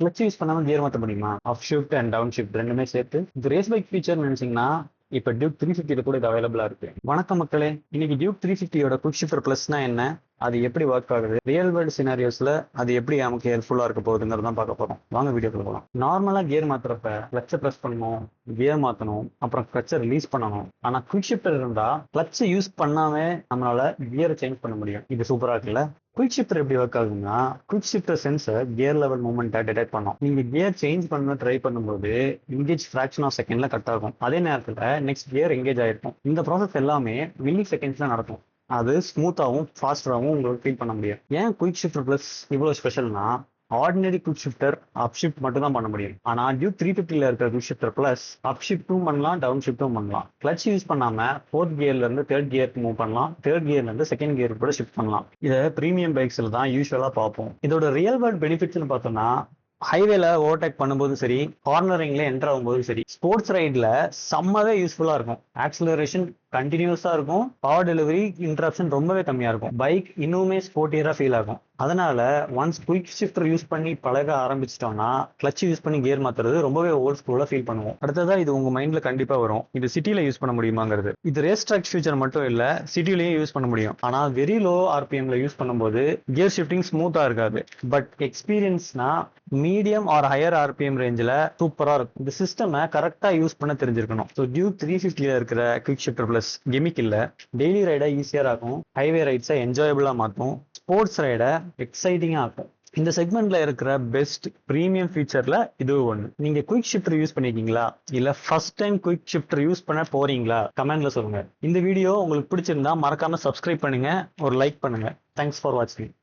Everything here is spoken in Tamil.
கிளச் யூஸ் பண்ணாம கியர் மாற்ற முடியுமா? அப் ஷிஃப்ட் அண்ட் டவுன் ஷிஃப்ட் ரெண்டுமே சேர்த்து இது ரேஸ் பைக் ஃபீச்சர் நினைச்சீங்கன்னா இப்ப டியூக் 350 கூட இது அவைலபிளா இருக்கு. வணக்கம் மக்களே, இன்னைக்கு டியூக் 350யோட குவிக் ஷிஃப்டர் பிளஸ்னா என்ன, அது எப்படி ஒர்க் ஆகுது, ரியல் வேர்ல்டு சினாரியோஸ்ல அது எப்படி நமக்கு ஹெல்ப்ஃபுல்லா இருக்க போகுதுங்கிறதான் பார்க்க போறோம். வாங்க வீடியோக்குள்ள போகலாம். நார்மலா கியர் மாத்துறப்ப கிளச்சை பிரஸ் பண்ணணும், கியர் மாத்தணும், அப்புறம் கிளச்சை ரிலீஸ் பண்ணணும். ஆனா குவிக் ஷிஃப்டர் இருந்தா கிளச்சை யூஸ் பண்ணாம நம்மளால கியரை சேஞ்ச் பண்ண முடியும். இது சூப்பரா இருக்குல்ல. குவிக் ஷிஃப்டர் எப்படி ஒர்க் ஆகுதுன்னா, quick shifter sensor gear level மூவ்மெண்ட்டை டிடெக்ட் பண்ணும். நீங்க கியர் சேஞ்ச் பண்ண ட்ரை பண்ணும்போது எங்கேஜ் ஃபிராக்ஷன் ஆஃப் செகண்ட்ல கட் ஆகும். அதே நேரத்துல நெக்ஸ்ட் கியர் எங்கேஜ் ஆயிருக்கும். இந்த ப்ராசஸ் எல்லாமே மில்லி செகண்ட்ஸ்ல நடக்கும். அது ஸ்மூத்தாகவும் ஃபாஸ்டராகவும் உங்களுக்கு ஃபீல் பண்ண முடியும். ஏன் குயிக் ஷிஃப்டர் பிளஸ் இவ்வளவு ஸ்பெஷல்னா, ஆர்டினரி குவிக் ஷிஃப்டர் அப் ஷிஃப்ட் மட்டும் தான் பண்ண முடியும். ஆனா டியூக் 350ல இருக்கிற குவிக் ஷிஃப்டர் பிளஸ் அப் ஷிஃப்ட்டும் பண்ணலாம், டவுன் ஷிஃப்ட்டும் பண்ணலாம். கிளச் யூஸ் பண்ணாம ஃபோர்த் கியர்ல இருந்து தேர்ட் கியருக்கு மூவ் பண்ணலாம், தேர்ட் கியர்ல இருந்து செகண்ட் கியருக்கு கூட ஷிஃப்ட் பண்ணலாம். இதை பிரீமியம் பைக்ஸ்ல தான் யூஸ்வலா பார்ப்போம். இதோட ரியல் வேர்ல்ட் பெனிஃபிட்ஸ்னு பார்த்தோம்னா, ஹைவேல ஓவர்டேக் பண்ணும்போது சரி, கார்னரிங்ல என்டர் ஆகும்போது சரி, ஸ்போர்ட்ஸ் ரைட்ல செம்மவே யூஸ்ஃபுல்லா இருக்கும். ஆக்சிலரேஷன் கண்டினியூஸா இருக்கும், பவர் டெலிவரி இன்டரப்ஷன் ரொம்பவே கம்மியா இருக்கும், பைக் இன்னுமே ஸ்போர்ட்டியரா ஃபீல் ஆகும். அதனால ஒன்ஸ் குயிக் ஷிஃப்டர் யூஸ் பண்ணி பழக ஆரம்பிச்சிட்டோம்னா கிளச் யூஸ் பண்ணி கியர் மாத்துறது ரொம்பவே ஓல்ட் ஸ்கூலா ஃபீல் பண்ணுவோம். அடுத்ததா இது உங்க மைண்ட்ல கண்டிப்பா வரும், இது சிட்டில யூஸ் பண்ண முடியுமாங்கிறது. இது ரேஸ் ட்ராக் ஃபியூச்சர் மட்டும் இல்ல, சிட்டிலையும் யூஸ் பண்ண முடியும். ஆனா வெரி லோ ஆர்பிஎம்ல யூஸ் பண்ணும்போது கியர் ஷிஃப்டிங் ஸ்மூத்தா இருக்காது. பட் எக்ஸ்பீரியன்ஸ்னா மீடியம் ஆர் ஹையர் ஆர்பிஎம் ரேஞ்சில் சூப்பரா இருக்கும். இந்த சிஸ்டம் கரெக்டா யூஸ் பண்ண தெரிஞ்சிருக்கணும். ஸோ டியூக் 350ல இருக்கிற குவிக் ஷிஃப்டர் பிளஸ் கெமிக் இல்ல, டெய்லி ரைடை ஈஸியா ஆகும், ஹைவே ரைட்ஸை என்ஜாயபிளா மாற்றும், ஸ்போர்ட்ஸ் ரைடை எக்ஸைட்டிங்கா ஆகும். இந்த செக்மெண்ட்ல இருக்கிற பெஸ்ட் பிரீமியம் ஃபீச்சர்ல இது ஒன்று. நீங்க குயிக் ஷிஃப்டர் யூஸ் பண்ணிருக்கீங்களா, இல்ல first time quick shifter use பண்ண போறீங்களா? கமெண்ட்ல சொல்லுங்க. இந்த வீடியோ உங்களுக்கு பிடிச்சிருந்தா மறக்காம சப்ஸ்கிரைப் பண்ணுங்க, ஒரு லைக் பண்ணுங்க. தேங்க்ஸ் ஃபார் வாட்சிங்.